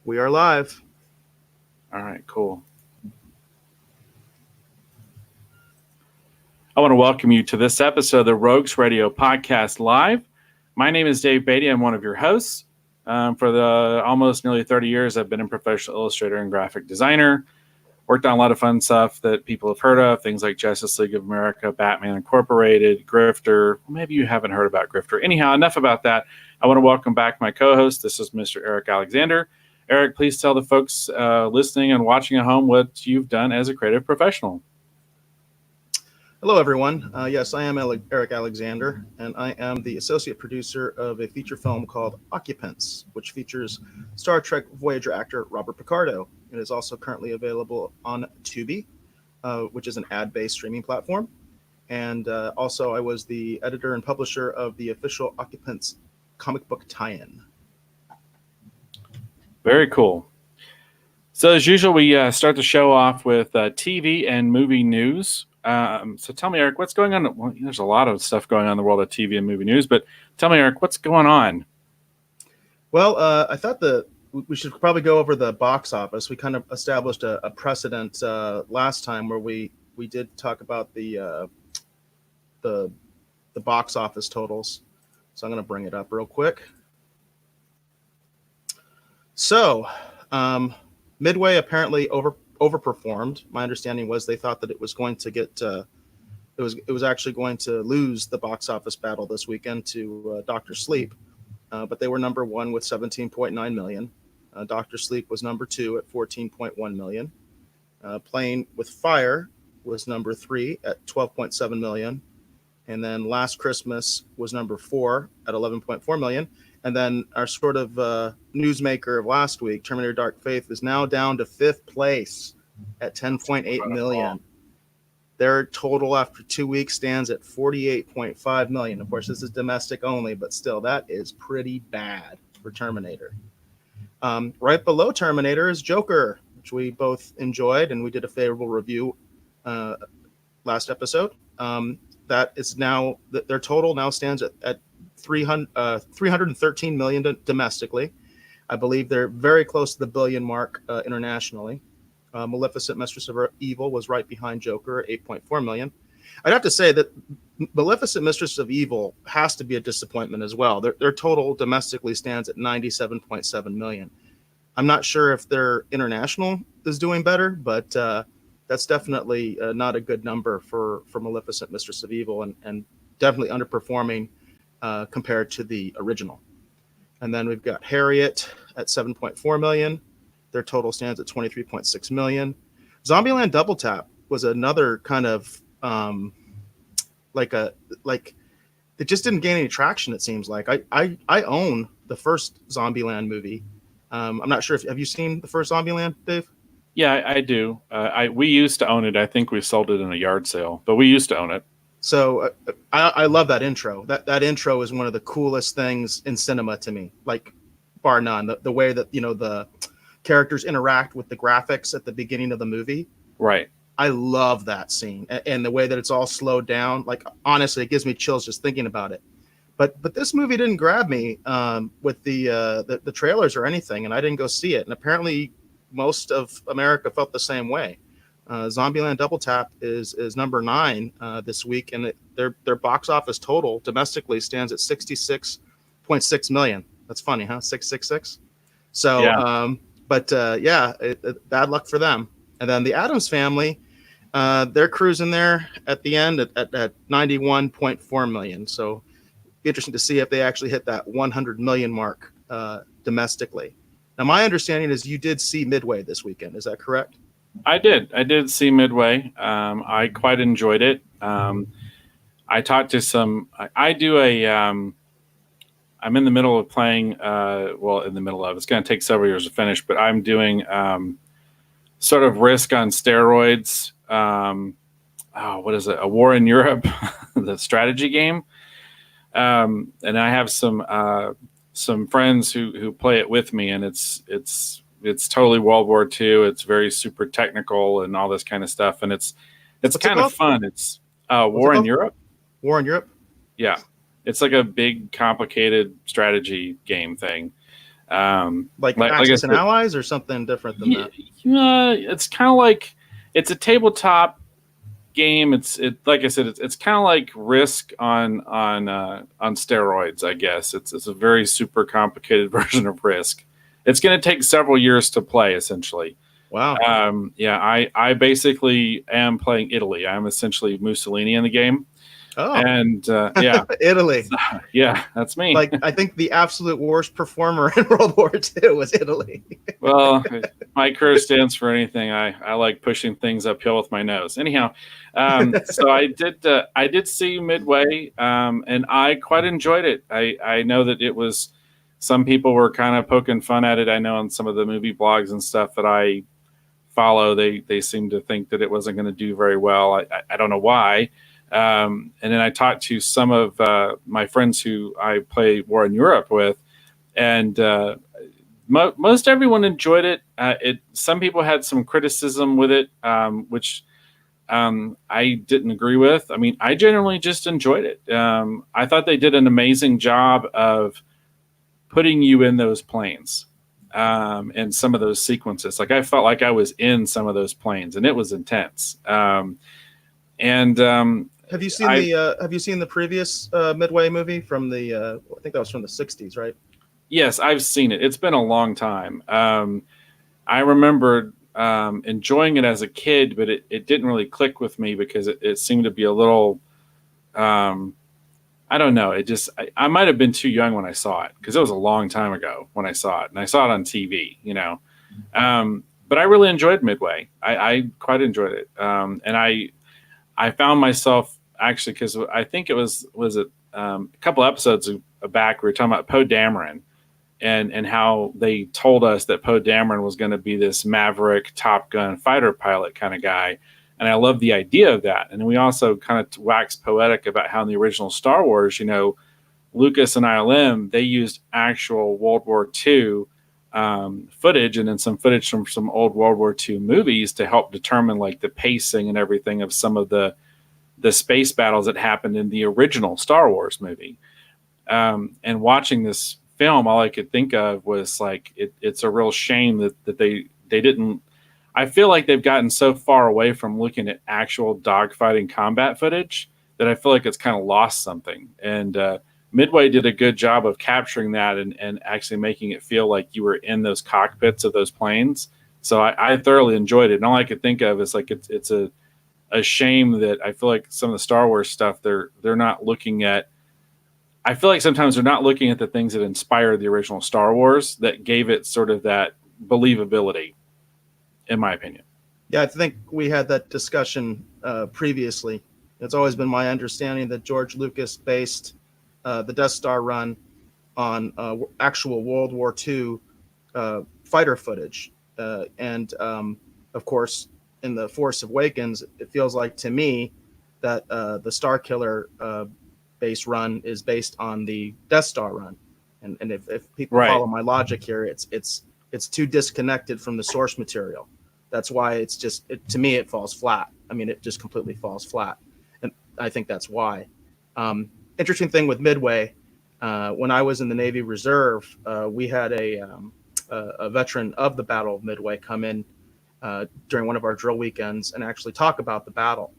We are live. All right, cool. I want to welcome you to this episode of the Rogues Radio Podcast Live. My name is Dave Beatty. I'm one of your hosts. For the almost nearly 30 years, I've been a professional illustrator and graphic designer. Worked on a lot of fun stuff that people have heard of, things like Justice League of America, Batman Incorporated, Grifter. Maybe you haven't heard about Grifter. Anyhow, enough about that. I want to welcome back my co-host. This is Mr. Eric Alexander. Eric, please tell the folks listening and watching at home what you've done as a creative professional. Hello, everyone. Yes, I am Eric Alexander, and I am the associate producer of a feature film called Occupants, which features Star Trek Voyager actor Robert Picardo. It is also currently available on Tubi, which is an ad-based streaming platform. And also, I was the editor and publisher of the official Occupants comic book tie-in. Very cool. So as usual, we start the show off with TV and movie news. So tell me, Eric, what's going on? Well, there's a lot of stuff going on in the world of TV and movie news, but tell me, Eric, what's going on? Well, I thought that we should probably go over the box office. We kind of established a precedent last time where we did talk about the box office totals. So I'm going to bring it up real quick. So Midway apparently overperformed. My understanding was they thought that it was going to get it was actually going to lose the box office battle this weekend to Dr. Sleep, but they were number one with 17.9 million. Dr. Sleep was number two at 14.1 million. Playing with Fire was number three at 12.7 million, and then Last Christmas was number four at 11.4 million. And then our sort of newsmaker of last week, Terminator Dark Fate, is now down to fifth place at 10.8 million. Their total after 2 weeks stands at 48.5 million. Of course, this is domestic only, but still, that is pretty bad for Terminator. Right below Terminator is Joker, which we both enjoyed, and we did a favorable review last episode. That is now, their total now stands at 313 million domestically. I believe they're very close to the billion mark internationally. Maleficent, Mistress of Evil was right behind Joker at 8.4 million. I'd have to say that Maleficent, Mistress of Evil has to be a disappointment as well. Their total domestically stands at 97.7 million. I'm not sure if their international is doing better, but that's definitely not a good number for Maleficent, Mistress of Evil, and definitely underperforming compared to the original. And then we've got Harriet at 7.4 million. Their total stands at 23.6 million. Zombieland Double Tap was another kind of it just didn't gain any traction, it seems like. I own the first Zombieland movie. I'm not sure have you seen the first Zombieland, Dave? Yeah, I do. We used to own it. I think we sold it in a yard sale, but we used to own it. So I love that intro. That intro is one of the coolest things in cinema to me, like bar none. The way that the characters interact with the graphics at the beginning of the movie. Right. I love that scene, and the way that it's all slowed down. Like, honestly, it gives me chills just thinking about it. But this movie didn't grab me with the trailers or anything, and I didn't go see it. And apparently, most of America felt the same way. Zombieland Double Tap is number 9 this week, and their box office total domestically stands at 66.6 million. That's funny, huh? 666. So, yeah. Bad luck for them. And then the Addams Family, they're cruising there at the end at 91.4 million. So, be interesting to see if they actually hit that 100 million mark domestically. Now, my understanding is you did see Midway this weekend. Is that correct? I did see Midway. I quite enjoyed it. I talked to some. I do a. I'm in the middle of playing. It's going to take several years to finish, but I'm doing sort of Risk on steroids. What is it? A War in Europe, the strategy game. And I have some friends who play it with me, and it's totally World War II. It's very super technical and all this kind of stuff, and it's kind of fun. It's War in Europe. War in Europe. Yeah, it's like a big, complicated strategy game thing. Like Like I Axis and said, Allies, or something different than that? yeah, it's kind of like it's a tabletop game. Like I said, it's kind of like Risk on steroids. I guess it's a very super complicated version of Risk. It's going to take several years to play, essentially. Wow. Yeah, I basically am playing Italy. I'm essentially Mussolini in the game, Oh, and yeah, Italy. yeah, that's me. Like, I think the absolute worst performer in World War II was Italy. Well, my career stands for anything. I like pushing things uphill with my nose. Anyhow, so I did see Midway, and I quite enjoyed it. I know that it was some people were kind of poking fun at it. I know on some of the movie blogs and stuff that I follow, they seem to think that it wasn't going to do very well. I don't know why. And then I talked to some of my friends who I play War in Europe with, and most everyone enjoyed it. Some people had some criticism with it, which I didn't agree with. I mean, I generally just enjoyed it. I thought they did an amazing job of putting you in those planes and some of those sequences. Like I felt like I was in some of those planes, and it was intense. And Have you seen the previous Midway movie from the I think that was from the 60s, right? Yes, I've seen it. It's been a long time. I remember enjoying it as a kid, but it didn't really click with me because it seemed to be a little, I don't know. I might have been too young when I saw it because it was a long time ago when I saw it, and I saw it on TV, you know. But I really enjoyed Midway. I quite enjoyed it, and I found myself actually because I think it was it a couple episodes back we were talking about Poe Dameron and how they told us that Poe Dameron was going to be this maverick Top Gun fighter pilot kind of guy. And I love the idea of that. And we also kind of waxed poetic about how in the original Star Wars, you know, Lucas and ILM, they used actual World War II footage and then some footage from some old World War II movies to help determine like the pacing and everything of some of the space battles that happened in the original Star Wars movie. And watching this film, all I could think of was like it's a real shame that they didn't. I feel like they've gotten so far away from looking at actual dogfighting combat footage that I feel like it's kind of lost something. And Midway did a good job of capturing that and actually making it feel like you were in those cockpits of those planes. So I thoroughly enjoyed it. And all I could think of is like it's a shame that I feel like some of the Star Wars stuff they're not looking at. I feel like sometimes they're not looking at the things that inspired the original Star Wars that gave it sort of that believability, in my opinion. Yeah, I think we had that discussion previously. It's always been my understanding that George Lucas based the Death Star run on actual World War II fighter footage. And of course, in The Force Awakens, it feels like to me that the Star Killer base run is based on the Death Star run. And if people follow my logic here, it's too disconnected from the source material. That's why it's just, to me, it falls flat. I mean, it just completely falls flat. And I think that's why. Interesting thing with Midway, when I was in the Navy Reserve, we had a veteran of the Battle of Midway come in during one of our drill weekends and actually talk about the battle.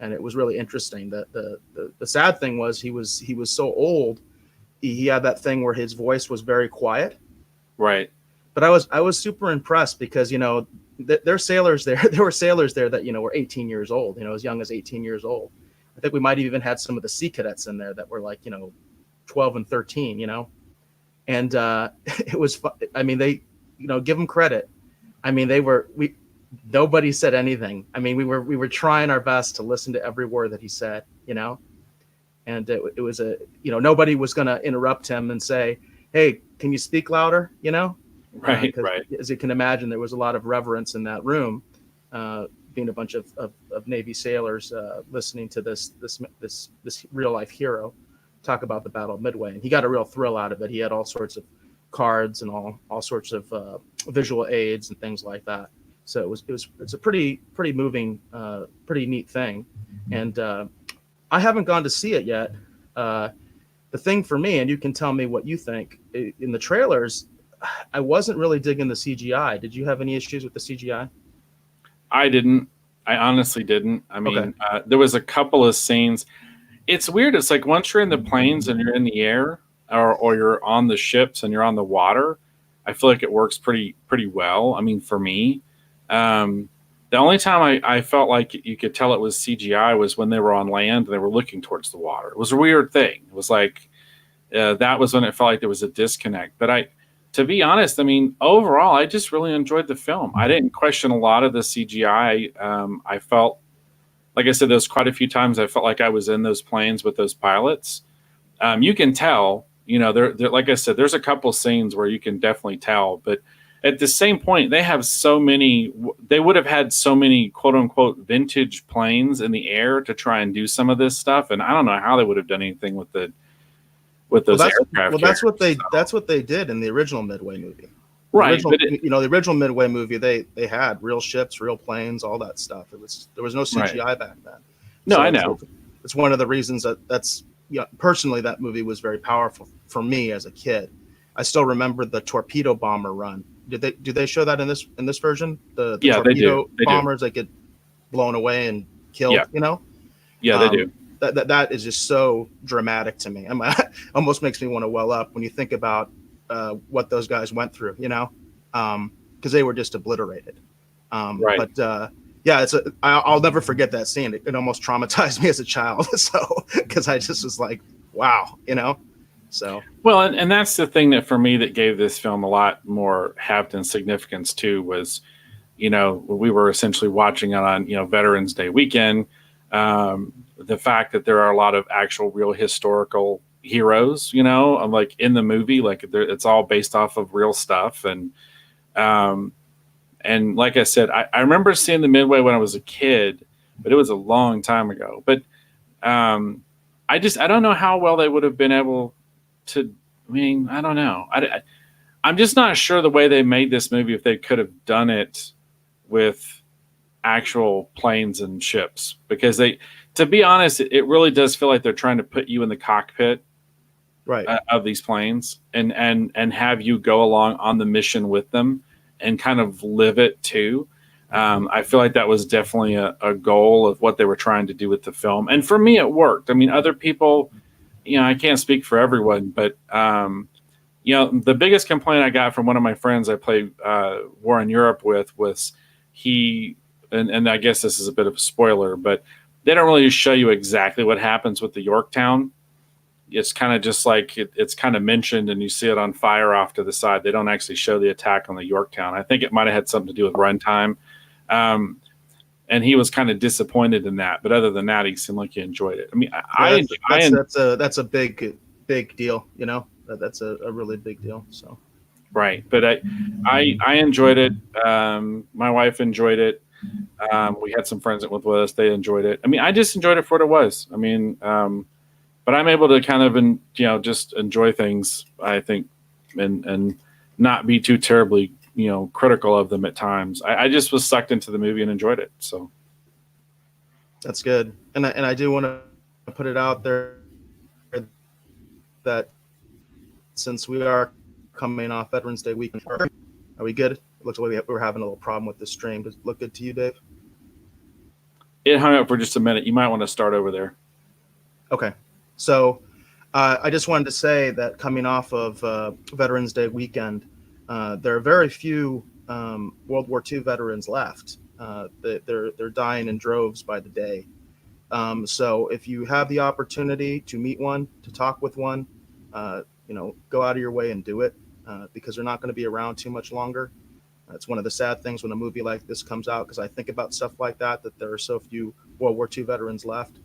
And it was really interesting. The sad thing was he was so old. He had that thing where his voice was very quiet. Right. But I was super impressed because, you know, there are sailors there. There were sailors there that, you know, were 18 years old, you know, as young as 18 years old. I think we might have even had some of the sea cadets in there that were like, you know, 12 and 13, you know. And it was, I mean, they, you know, give them credit. I mean, nobody said anything. I mean, we were trying our best to listen to every word that he said, you know. And it was you know, nobody was going to interrupt him and say, hey, can you speak louder, you know? Right. As you can imagine, there was a lot of reverence in that room, being a bunch of Navy sailors listening to this real life hero talk about the Battle of Midway, and he got a real thrill out of it. He had all sorts of cards and all sorts of visual aids and things like that. So it's a pretty moving, pretty neat thing, and I haven't gone to see it yet. The thing for me, and you can tell me what you think, in the trailers, I wasn't really digging the CGI. Did you have any issues with the CGI? I didn't. I honestly didn't. I Okay. mean, there was a couple of scenes. It's weird. It's like once you're in the planes and you're in the air, or you're on the ships and you're on the water, I feel like it works pretty well. I mean, for me, um, the only time I felt like you could tell it was CGI was when they were on land and they were looking towards the water. It was a weird thing. It was like that was when it felt like there was a disconnect. But to be honest, I mean, overall, I just really enjoyed the film. I didn't question a lot of the CGI. I felt, like I said, there's quite a few times I felt like I was in those planes with those pilots. You can tell, there, like I said, there's a couple scenes where you can definitely tell, but at the same point, they would have had so many quote unquote vintage planes in the air to try and do some of this stuff. And I don't know how they would have done anything with Well, those aircraft carriers. that's what they did in the original Midway movie. Right. The original Midway movie, they had real ships, real planes, all that stuff. There was no CGI Right. back then. No, So I know. it's one of the reasons that's personally that movie was very powerful for me as a kid. I still remember the torpedo bomber run. Do they show that in this version? The Yeah, they do. torpedo They do. bombers that get blown away and killed. Yeah. Yeah, they do. That is just so dramatic to me. Almost makes me want to well up when you think about what those guys went through, because they were just obliterated. Right. But yeah, I'll never forget that scene. It almost traumatized me as a child. So because I just was like, wow, So Well, and that's the thing that for me that gave this film a lot more heft and significance too was, we were essentially watching it on, Veterans Day weekend. The fact that there are a lot of actual real historical heroes, like in the movie, like it's all based off of real stuff. And like I said, I remember seeing the Midway when I was a kid, but it was a long time ago. But I don't know how well they would have been able to. I mean, I don't know. I'm just not sure the way they made this movie, if they could have done it with actual planes and ships, because to be honest, it really does feel like they're trying to put you in the cockpit right. of these planes and have you go along on the mission with them and kind of live it too. I feel like that was definitely a goal of what they were trying to do with the film. And for me, it worked. I mean, other people, I can't speak for everyone, but, the biggest complaint I got from one of my friends I played War in Europe with was and I guess this is a bit of a spoiler, but they don't really show you exactly what happens with the Yorktown. It's kind of just like it's kind of mentioned and you see it on fire off to the side. They don't actually show the attack on the Yorktown. I think it might have had something to do with runtime. And he was kind of disappointed in that. But other than that, he seemed like he enjoyed it. I mean, that's a big deal, That's a really big deal. So right. But I enjoyed it. My wife enjoyed it. We had some friends that went with us. They enjoyed it. I mean, I just enjoyed it for what it was. I mean, but I'm able to kind of, just enjoy things, I think, and not be too terribly, critical of them at times. I just was sucked into the movie and enjoyed it. So that's good. And I do want to put it out there that since we are coming off Veterans Day weekend, are we good? It looks like we're having a little problem with the stream. Does it look good to you, Dave? It hung up for just a minute. You might want to start over there. Okay. So I just wanted to say that coming off of Veterans Day weekend, there are very few World War II veterans left. They're dying in droves by the day. So if you have the opportunity to meet one, to talk with one, go out of your way and do it because they're not going to be around too much longer. It's one of the sad things when a movie like this comes out, because I think about stuff like that there are so few World War II veterans left.